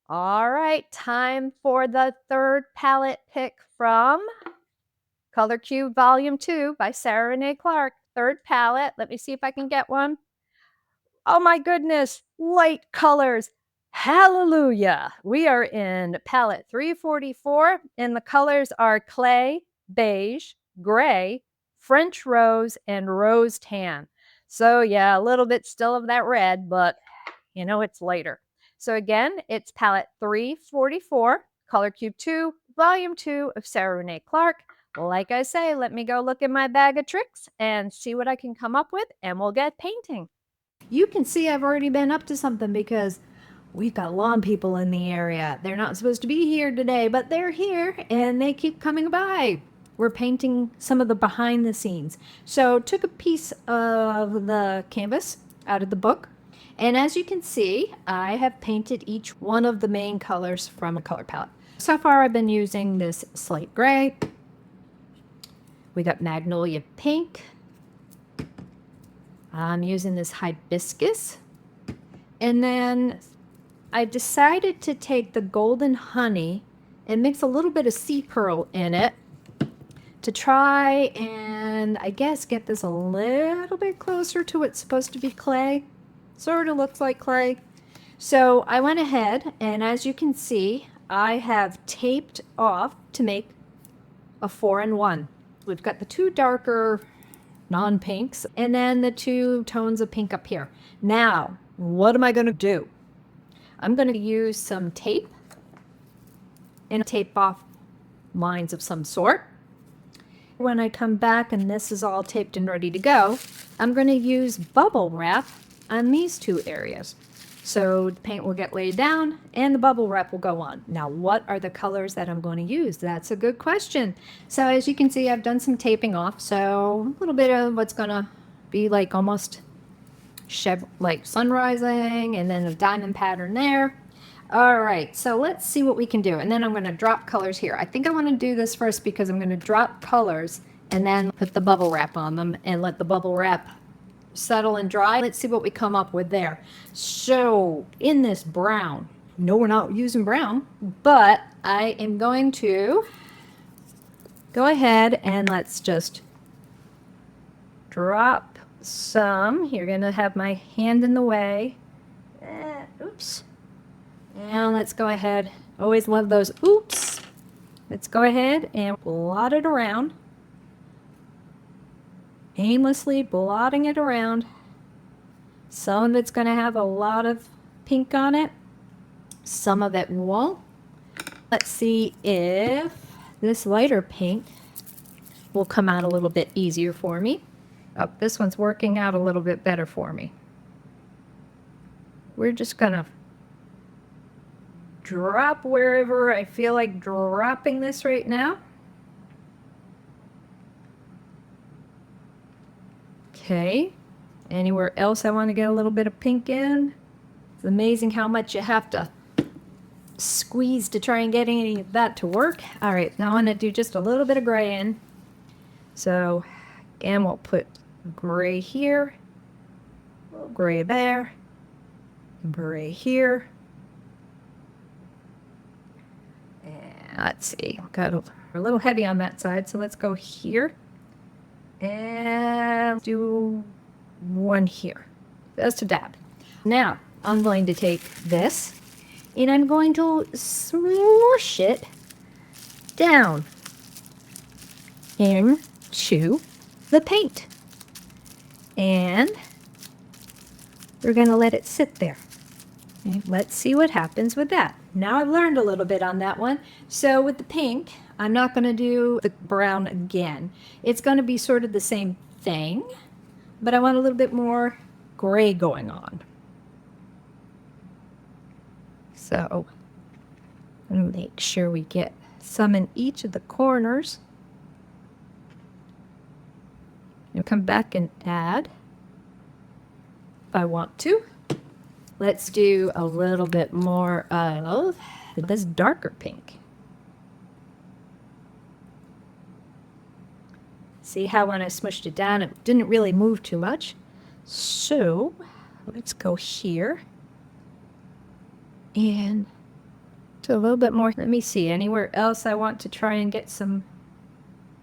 All right, time for the third palette pick from Color Cube Volume 2 by Sarah Renae Clark. Third palette. Let me see if I can get one. Oh my goodness, light colors. Hallelujah. We are in palette 344, and the colors are clay, beige, gray, French rose, and rose tan. So yeah, a little bit still of that red, but it's lighter. So again, it's palette 344, Color Cube 2, Volume 2 of Sarah Renae Clark. Like I say, let me go look in my bag of tricks and see what I can come up with, and we'll get painting. You can see I've already been up to something because we've got lawn people in the area. They're not supposed to be here today, but they're here and they keep coming by. We're painting some of the behind the scenes. So took a piece of the canvas out of the book. And as you can see, I have painted each one of the main colors from a color palette. So far I've been using this slate gray. We got magnolia pink. I'm using this hibiscus. And then I decided to take the golden honey and mix a little bit of sea pearl in it to try and, I guess, get this a little bit closer to what's supposed to be clay. Sort of looks like clay. So I went ahead, and as you can see, I have taped off to make a 4-in-1. We've got the two darker non-pinks, and then the two tones of pink up here. Now, what am I going to do? I'm going to use some tape and tape off lines of some sort. When I come back and this is all taped and ready to go, I'm going to use bubble wrap on these two areas. So the paint will get laid down and the bubble wrap will go on. Now, what are the colors that I'm going to use? That's a good question. So as you can see, I've done some taping off. So a little bit of what's going to be like almost like sun rising, and then a diamond pattern there. All right, so let's see what we can do. And then I'm going to drop colors here. I think I want to do this first because I'm going to drop colors and then put the bubble wrap on them and let the bubble wrap settle and dry. Let's see what we come up with there. So in this brown, no, we're not using brown, but I am going to go ahead and let's just drop some. You're going to have my hand in the way. Oops. Now let's go ahead. Always love those oops. Let's go ahead and blot it around. Aimlessly blotting it around. Some of it's going to have a lot of pink on it. Some of it won't. Let's see if this lighter pink will come out a little bit easier for me. Oh, this one's working out a little bit better for me. We're just going to drop wherever I feel like dropping this right now. Okay, anywhere else I want to get a little bit of pink in? It's amazing how much you have to squeeze to try and get any of that to work. All right, now I'm going to do just a little bit of gray in. So again, we'll put gray here, a little gray there, gray here. And let's see, got a little heavy on that side, so let's go here. And do one here. Just a dab. Now, I'm going to take this and I'm going to swoosh it down into the paint. And we're going to let it sit there. Okay, let's see what happens with that. Now I've learned a little bit on that one. So with the pink, I'm not going to do the brown again. It's going to be sort of the same thing, but I want a little bit more gray going on. So I'm going to make sure we get some in each of the corners. I'll come back and add if I want to. Let's do a little bit more of this darker pink. See how when I smushed it down, it didn't really move too much. So let's go here and a little bit more. Let me see, anywhere else I want to try and get some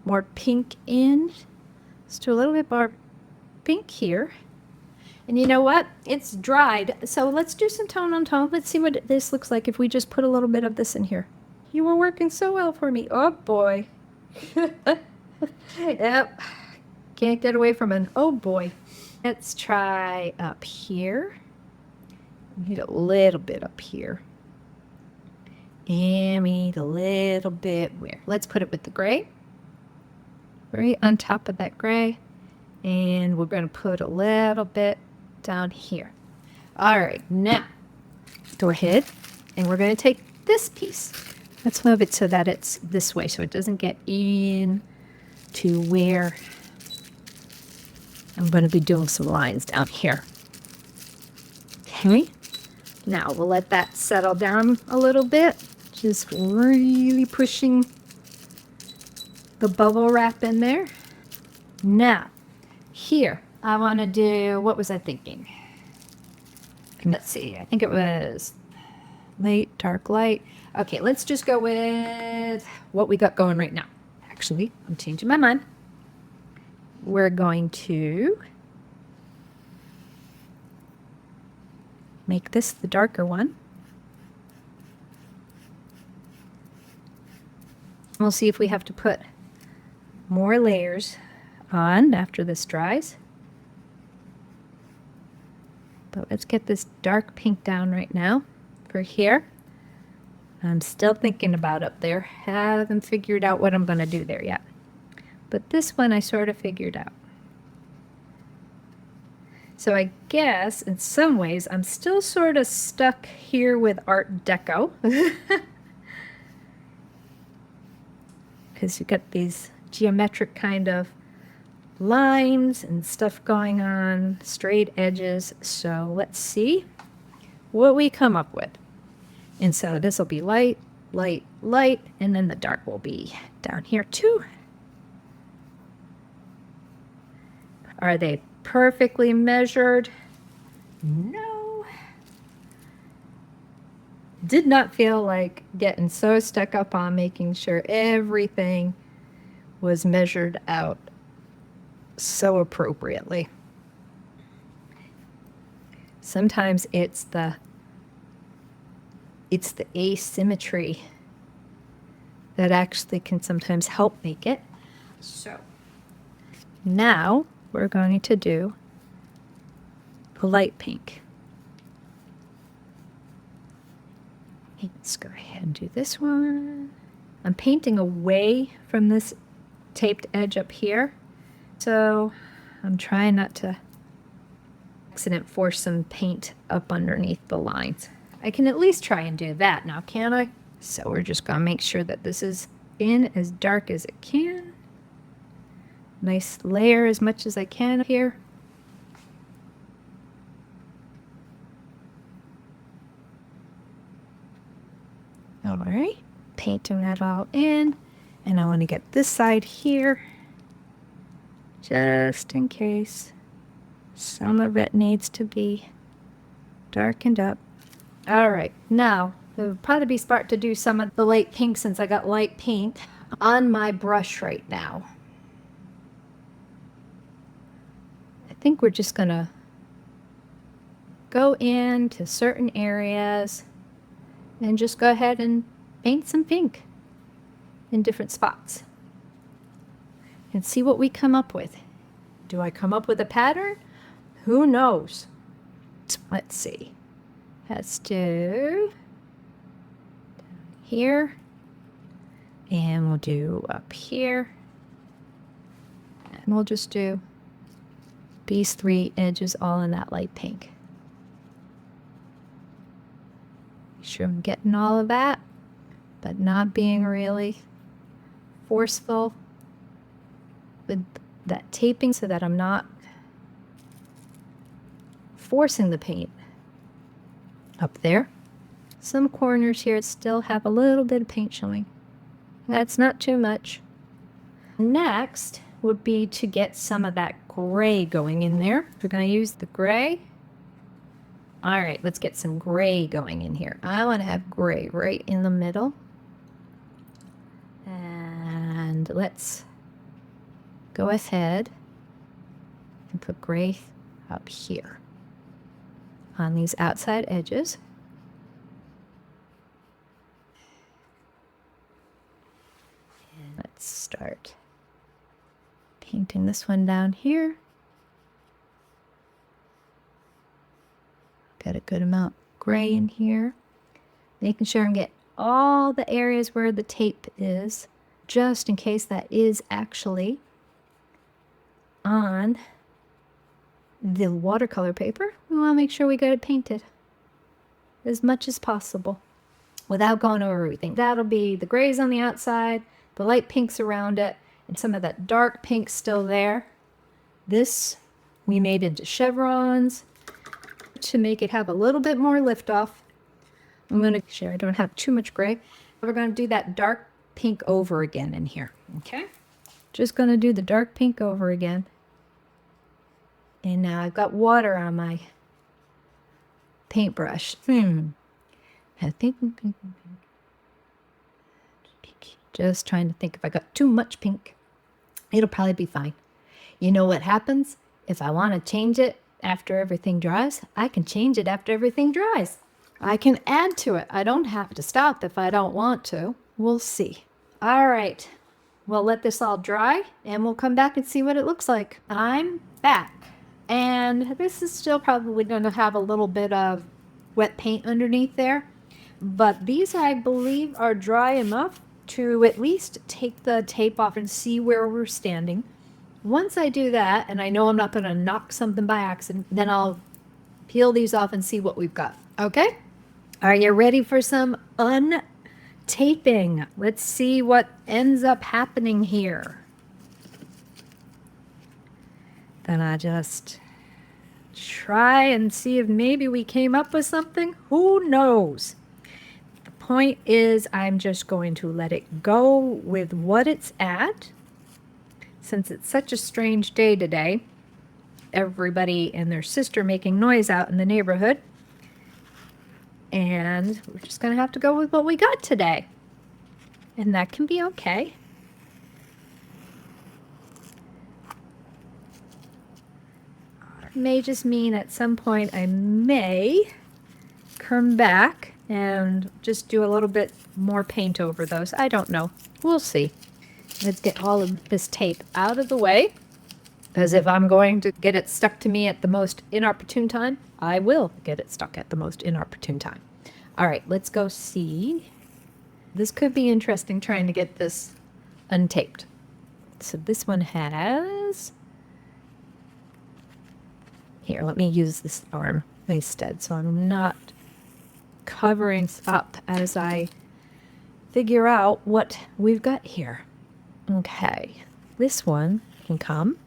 more pink in. Let's do a little bit more pink here. And you know what? It's dried, so let's do some tone on tone. Let's see what this looks like if we just put a little bit of this in here. You were working so well for me. Oh boy. Yep. Can't get away from an oh boy. Let's try up here. Need a little bit up here. And we need a little bit where? Let's put it with the gray. Right on top of that gray. And we're going to put a little bit down here. All right, now go ahead and we're going to take this piece. Let's move it so that it's this way so it doesn't get in to where I'm going to be doing some lines down here. Okay, now we'll let that settle down a little bit. Just really pushing the bubble wrap in there. Now, here, I want to do, what was I thinking? Let's see, I think it was light, dark, light. Okay, let's just go with what we got going right now. Actually, I'm changing my mind. We're going to make this the darker one. We'll see if we have to put more layers on after this dries. But let's get this dark pink down right now for here. I'm still thinking about up there. Haven't figured out what I'm going to do there yet. But this one I sort of figured out. So I guess in some ways I'm still sort of stuck here with Art Deco. Because you got these geometric kind of lines and stuff going on, straight edges. So let's see what we come up with. And so this will be light, light, light, and then the dark will be down here too. Are they perfectly measured? No. Did not feel like getting so stuck up on making sure everything was measured out so appropriately. Sometimes it's the asymmetry that actually can sometimes help make it. So now we're going to do a light pink. Let's go ahead and do this one. I'm painting away from this taped edge up here, so I'm trying not to accident force some paint up underneath the lines. I can at least try and do that now, can't I? So we're just gonna make sure that this is in as dark as it can. Nice layer as much as I can here. All right, painting that all in, and I want to get this side here, just in case some of it needs to be darkened up. All right, now it would probably be smart to do some of the light pink since I got light pink on my brush right now. I think we're just gonna go into certain areas and just go ahead and paint some pink in different spots and see what we come up with. Do I come up with a pattern? Who knows? Let's see. Let's do here, and we'll do up here, and we'll just do these three edges all in that light pink. Make sure I'm getting all of that, but not being really forceful with that taping so that I'm not forcing the paint up there. Some corners here still have a little bit of paint showing. That's not too much. Next would be to get some of that gray going in there. We're going to use the gray All right, let's get some gray going in here. I want to have gray right in the middle. And let's go ahead and put gray up here on these outside edges. And let's start painting this one down here. Got a good amount of gray in here. Making sure I'm getting all the areas where the tape is, just in case that is actually on the watercolor paper. We want to make sure we get it painted as much as possible without going over everything. That'll be the grays on the outside, the light pinks around it, and some of that dark pink still there. This we made into chevrons to make it have a little bit more lift off. I'm going to make sure I don't have too much gray. We're going to do that dark pink over again in here. Okay? Just going to do the dark pink over again. And now I've got water on my paintbrush. I think just trying to think if I got too much pink. It'll probably be fine. You know what happens? If I want to change it after everything dries, I can change it after everything dries. I can add to it. I don't have to stop if I don't want to. We'll see. All right. We'll let this all dry and we'll come back and see what it looks like. I'm back. And this is still probably going to have a little bit of wet paint underneath there. But these, I believe, are dry enough to at least take the tape off and see where we're standing. Once I do that, and I know I'm not going to knock something by accident, then I'll peel these off and see what we've got. Okay? Are you ready for some untaping? Let's see what ends up happening here. Then I just try and see if maybe we came up with something. Who knows? The point is I'm just going to let it go with what it's at. Since it's such a strange day today, everybody and their sister making noise out in the neighborhood. And we're just going to have to go with what we got today. And that can be okay. It may just mean at some point I may come back and just do a little bit more paint over those. I don't know. We'll see. Let's get all of this tape out of the way. Because if I'm going to get it stuck to me at the most inopportune time, I will get it stuck at the most inopportune time. All right, let's go see. This could be interesting trying to get this untaped. So this one has... Here, let me use this arm instead so I'm not covering up as I figure out what we've got here. Okay, this one can come.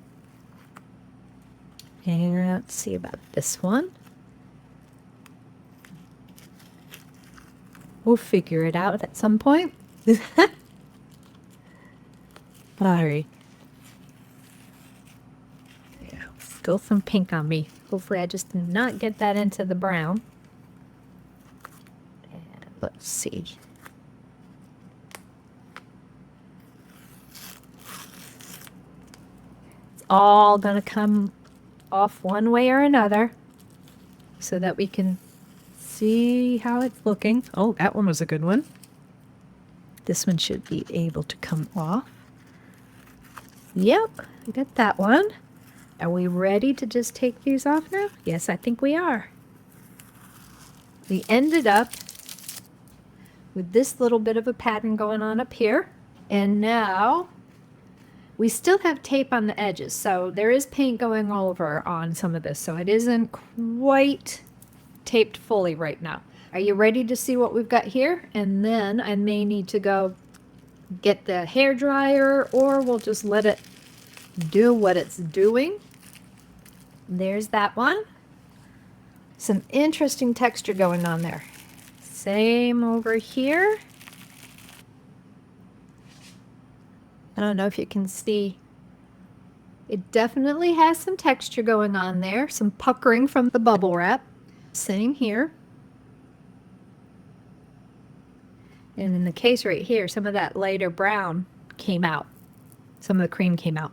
And let's see about this one. We'll figure it out at some point. Sorry. Yeah, still some pink on me. Hopefully I just did not get that into the brown. And let's see. It's all gonna come off one way or another so that we can see how it's looking. Oh, that one was a good one. This one should be able to come off. Yep, I got that one. Are we ready to just take these off now? Yes, I think we are. We ended up with this little bit of a pattern going on up here. And now we still have tape on the edges, so there is paint going over on some of this, so it isn't quite taped fully right now. Are you ready to see what we've got here? And then I may need to go get the hair dryer, or we'll just let it do what it's doing. There's that one. Some interesting texture going on there. Same over here. I don't know if you can see. It definitely has some texture going on there, some puckering from the bubble wrap. Same here. And in the case right here, some of that lighter brown came out. Some of the cream came out,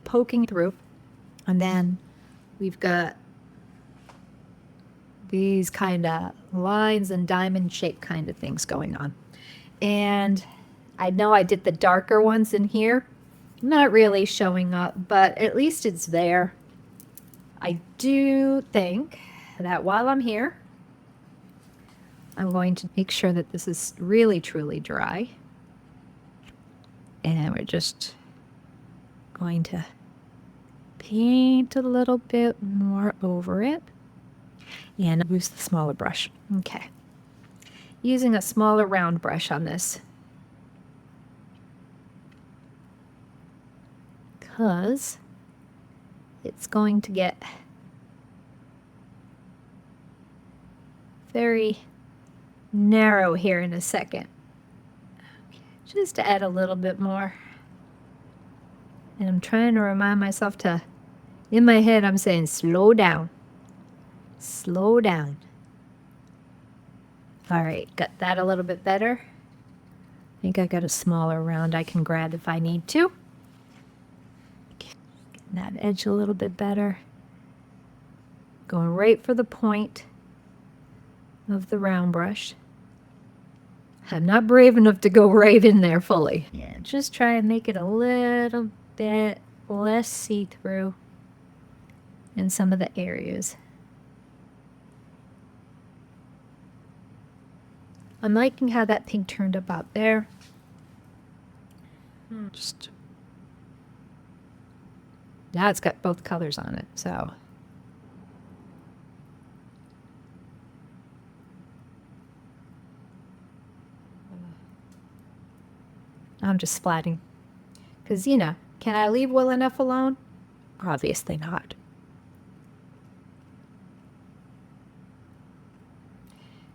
poking through. And then we've got these kind of lines and diamond shape kind of things going on. And I know I did the darker ones in here. Not really showing up, but at least it's there. I do think that while I'm here, I'm going to make sure that this is really truly dry. And we're just going to paint a little bit more over it. And use the smaller brush. Okay. Using a smaller round brush on this. Because it's going to get very narrow here in a second. Just to add a little bit more. And I'm trying to remind myself to, in my head, I'm saying slow down. Slow down. All right, got that a little bit better. I think I got a smaller round I can grab if I need to. Getting that edge a little bit better. Going right for the point of the round brush. I'm not brave enough to go right in there fully. Yeah, just try and make it a little bit less see-through in some of the areas. I'm liking how that pink turned up out there. Just now it's got both colors on it, so I'm just splatting. Because, you know, can I leave well enough alone? Obviously not.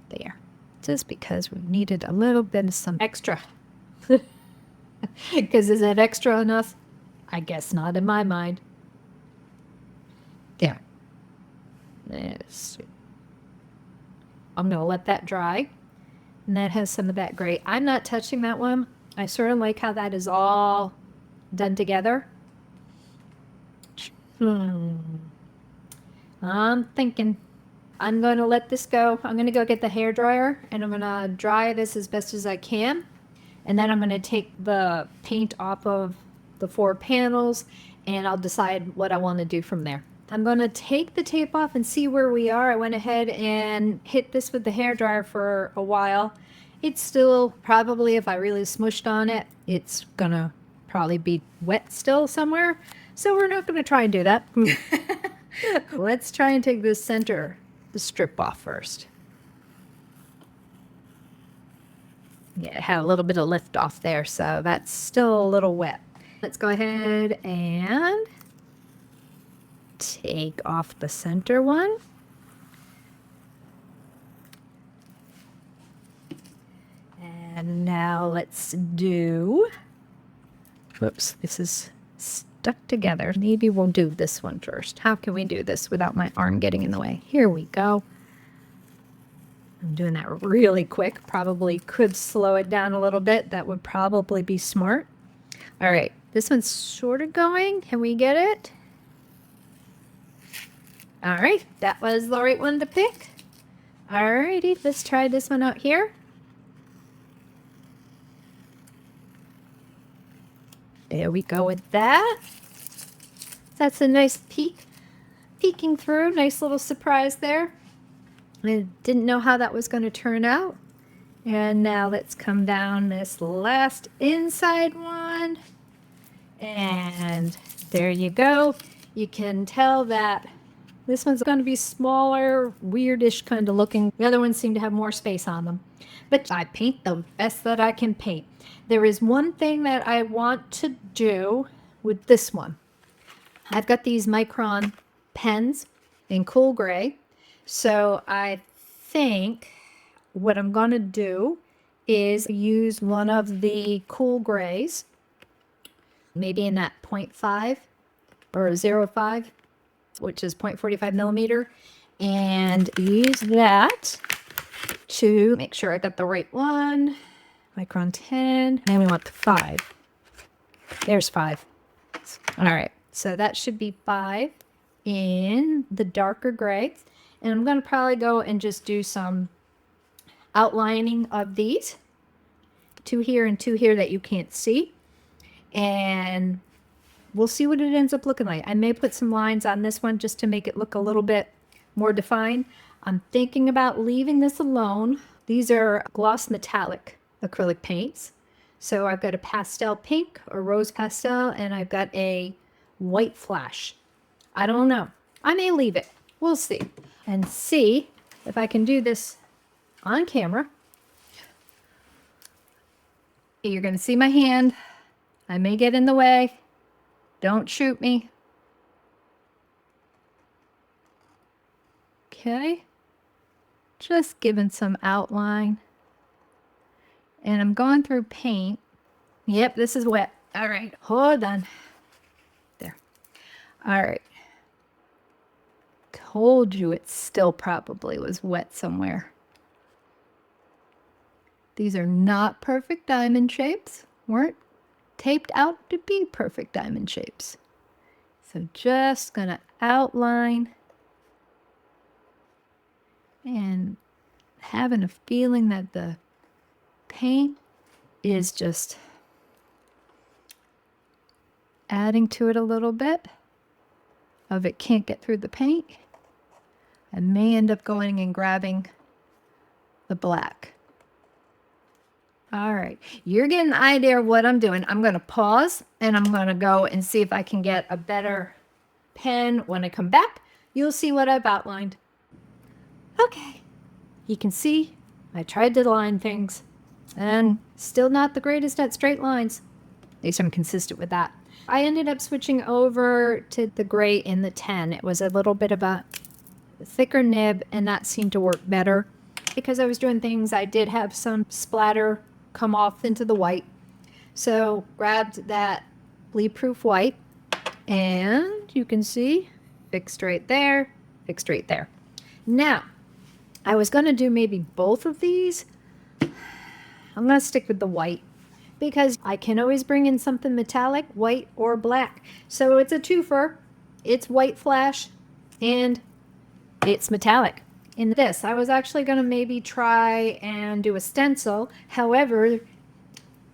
There. Just because we needed a little bit of some extra. Because is it extra enough? I guess not in my mind. There. Yes. I'm going to let that dry. And that has some of that gray. I'm not touching that one. I sort of like how that is all done together. I'm thinking I'm going to let this go. I'm going to go get the hairdryer and I'm going to dry this as best as I can. And then I'm going to take the paint off of the 4 panels and I'll decide what I want to do from there. I'm going to take the tape off and see where we are. I went ahead and hit this with the hairdryer for a while. It's still probably, if I really smushed on it, it's going to probably be wet still somewhere. So we're not going to try and do that. Let's try and take this center, the strip off first. Yeah, it had a little bit of lift off there, so that's still a little wet. Let's go ahead and take off the center one. And now let's do, whoops, this is stuck together. Maybe we'll do this one first. How can we do this without my arm getting in the way? Here we go. I'm doing that really quick. Probably could slow it down a little bit. That would probably be smart. All right, this one's sort of going. Can we get it? All right, that was the right one to pick. All righty, let's try this one out here. There we go with that. That's a nice peeking through. Nice little surprise there. I didn't know how that was going to turn out. And now let's come down this last inside one. And there you go. You can tell that this one's going to be smaller, weirdish kind of looking. The other ones seem to have more space on them. But I paint the best that I can paint. There is one thing that I want to do with this one. I've got these Micron pens in cool gray. So I think what I'm going to do is use one of the cool grays, maybe in that 0.5 or 0.5, which is 0.45 millimeter. and use that to make sure I got the right one. Micron 10. Then we want the 5. There's 5. All right. So that should be 5 in the darker gray. And I'm going to probably go and just do some outlining of these. 2 here and 2 here that you can't see. And we'll see what it ends up looking like. I may put some lines on this one just to make it look a little bit more defined. I'm thinking about leaving this alone. These are gloss metallic acrylic paints. So I've got a pastel pink or rose pastel, and I've got a white flash. I don't know. I may leave it. We'll see. And see if I can do this on camera. You're going to see my hand. I may get in the way. Don't shoot me. Okay. Just giving some outline. And I'm going through paint. Yep, this is wet. All right, hold on. There. All right. Told you it still probably was wet somewhere. These are not perfect diamond shapes. Weren't taped out to be perfect diamond shapes. So just gonna outline and having a feeling that the paint is just adding to it a little bit of it can't get through the paint. I may end up going and grabbing the black. All right, you're getting an idea of what I'm doing. I'm going to pause and I'm going to go and see if I can get a better pen. When I come back, you'll see what I've outlined. Okay, you can see I tried to line things and still not the greatest at straight lines. At least I'm consistent with that. I ended up switching over to the gray in the 10. It was a little bit of a thicker nib, and that seemed to work better. Because I was doing things, I did have some splatter come off into the white. So grabbed that bleed-proof white, and you can see, fixed right there, fixed right there. Now, I was going to do maybe both of these. I'm going to stick with the white because I can always bring in something metallic, white or black. So it's a twofer. It's white flash and it's metallic. In this, I was actually going to maybe try and do a stencil. However,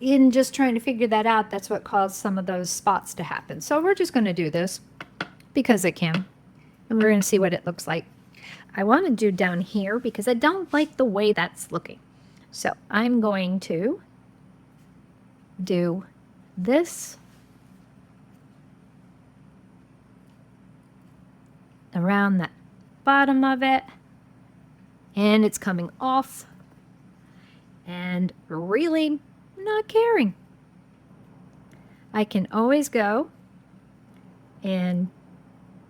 in just trying to figure that out, that's what caused some of those spots to happen. So we're just going to do this because it can. And we're going to see what it looks like. I want to do down here because I don't like the way that's looking. So I'm going to do this around the bottom of it. And it's coming off and really not caring. I can always go and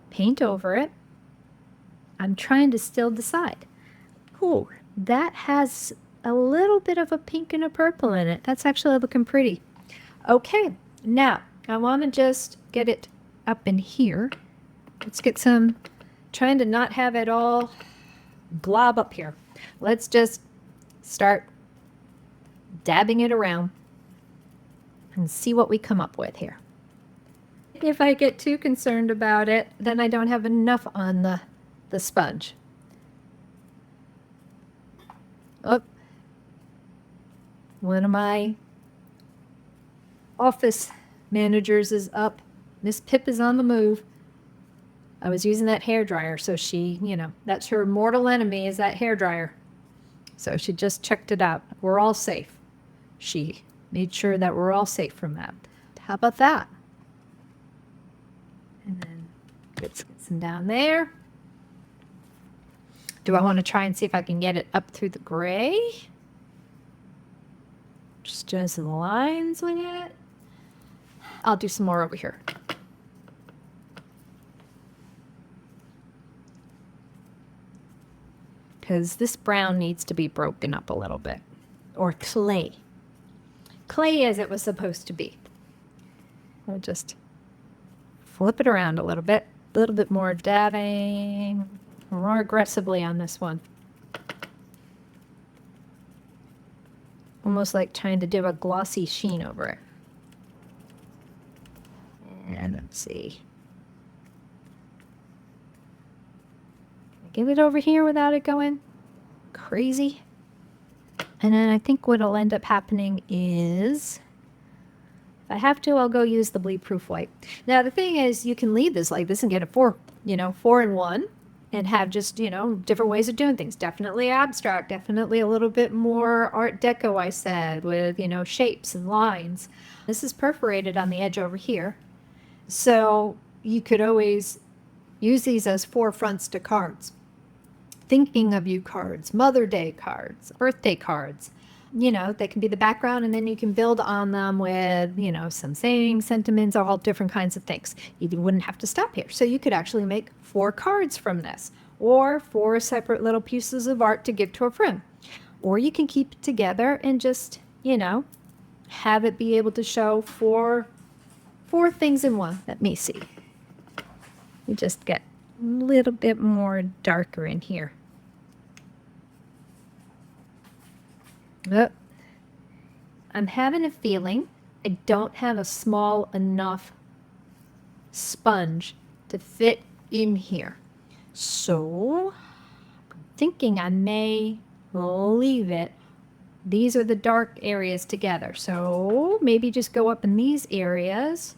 paint over it. I'm trying to still decide. Oh, that has a little bit of a pink and a purple in it. That's actually looking pretty. Okay, now I want to just get it up in here. Let's get some, trying to not have it all glob up here. Let's just start dabbing it around and see what we come up with here. If I get too concerned about it, then I don't have enough on the sponge. Oh, one of my office managers is up. Miss Pip is on the move. I was using that hair dryer, so she, you know, that's her mortal enemy, is that hair dryer. So she just checked it out. We're all safe. She made sure that we're all safe from that. How about that? And then get some down there. Do I want to try and see if I can get it up through the gray? Just doing some lines with it. I'll do some more over here. Because this brown needs to be broken up a little bit. Or clay. Clay as it was supposed to be. I'll just flip it around a little bit more dabbing more aggressively on this one. Almost like trying to do a glossy sheen over it. And let's see. Get it over here without it going crazy. And then I think what'll end up happening is, if I have to, I'll go use the bleed proof white. Now the thing is, you can leave this like this and get a 4-in-1 and have just, different ways of doing things. Definitely abstract, definitely a little bit more Art Deco, I said, with, shapes and lines. This is perforated on the edge over here. So you could always use these as forefronts to cards. Thinking of you cards, Mother Day cards, birthday cards. They can be the background, and then you can build on them with, some sayings, sentiments, all different kinds of things. You wouldn't have to stop here. So you could actually make 4 cards from this, or 4 separate little pieces of art to give to a friend. Or you can keep it together and just, have it be able to show four things in one. Let me see. You just get a little bit more darker in here. But I'm having a feeling I don't have a small enough sponge to fit in here. So I'm thinking I may leave it. These are the dark areas together. So maybe just go up in these areas.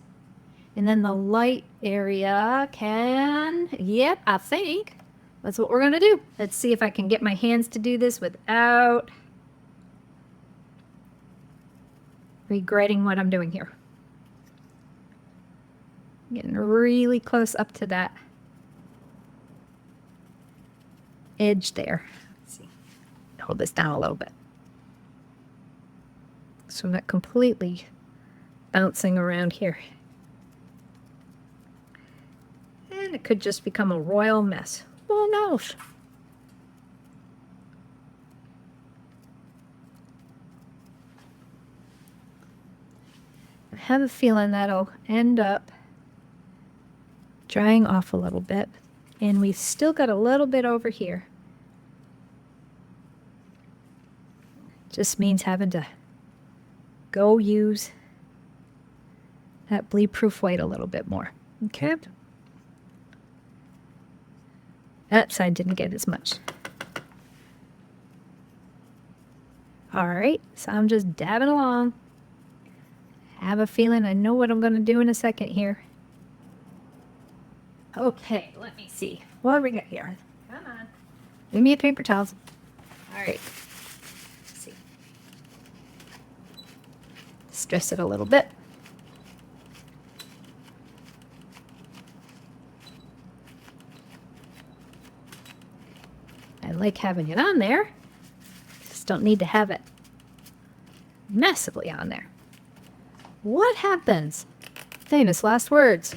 And then the light area yep, I think that's what we're going to do. Let's see if I can get my hands to do this without regretting what I'm doing here. Getting really close up to that edge there. Let's see. Hold this down a little bit. So I'm not completely bouncing around here. And it could just become a royal mess. Who knows? I have a feeling that'll end up drying off a little bit. And we've still got a little bit over here. Just means having to go use that bleed proof white a little bit more. Okay. That side didn't get as much. All right, so I'm just dabbing along. I have a feeling I know what I'm going to do in a second here. Okay, let me see. What do we got here? Come on. Give me a paper towel. All right. Let's see. Stress it a little bit. I like having it on there. Just don't need to have it massively on there. What happens? Famous last words.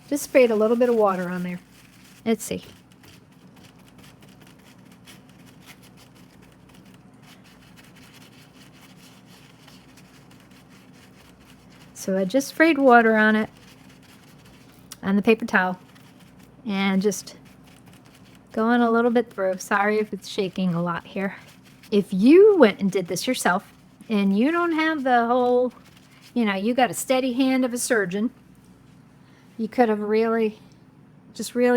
Just sprayed a little bit of water on there. Let's see. So I just sprayed water on it, on the paper towel, and just going a little bit through. Sorry if it's shaking a lot here. If you went and did this yourself, and you don't have the whole, you got a steady hand of a surgeon, you could have really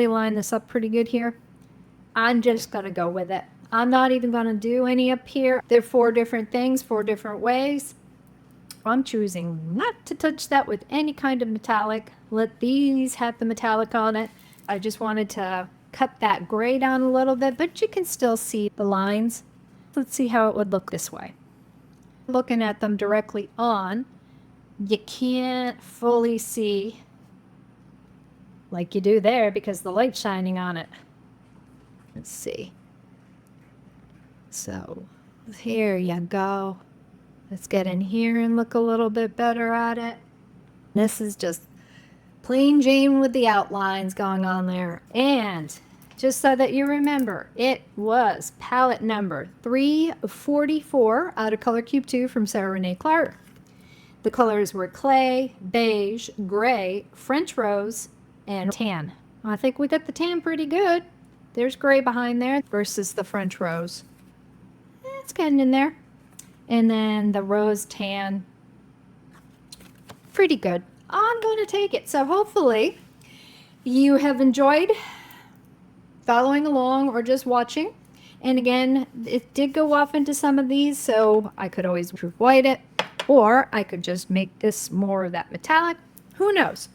lined this up pretty good here. I'm just going to go with it. I'm not even going to do any up here. They're 4 different things, 4 different ways. I'm choosing not to touch that with any kind of metallic. Let these have the metallic on it. I just wanted to cut that gray down a little bit, but you can still see the lines. Let's see how it would look this way. Looking at them directly on, you can't fully see like you do there because the light's shining on it. Let's see. So here you go. Let's get in here and look a little bit better at it. This is just plain Jane with the outlines going on there. And just so that you remember, it was palette number 344 out of Color Cube 2 from Sarah Renae Clark. The colors were clay, beige, gray, French rose, and tan. I think we got the tan pretty good. There's gray behind there versus the French rose. It's getting in there. And then the rose tan. Pretty good. I'm going to take it. So hopefully you have enjoyed following along or just watching. And again, it did go off into some of these, so I could always proof white it, or I could just make this more of that metallic. Who knows?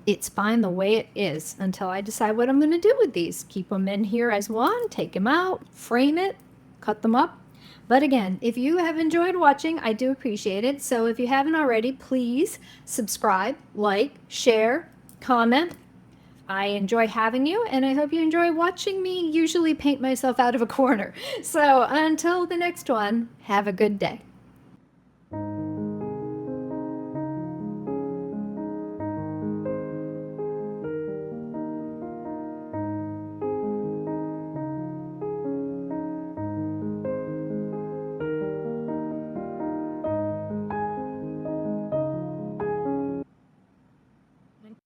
It's fine the way it is until I decide what I'm going to do with these. Keep them in here as one, take them out, frame it, cut them up. But again, if you have enjoyed watching, I do appreciate it. So if you haven't already, please subscribe, like, share, comment. I enjoy having you, and I hope you enjoy watching me usually paint myself out of a corner. So until the next one, have a good day.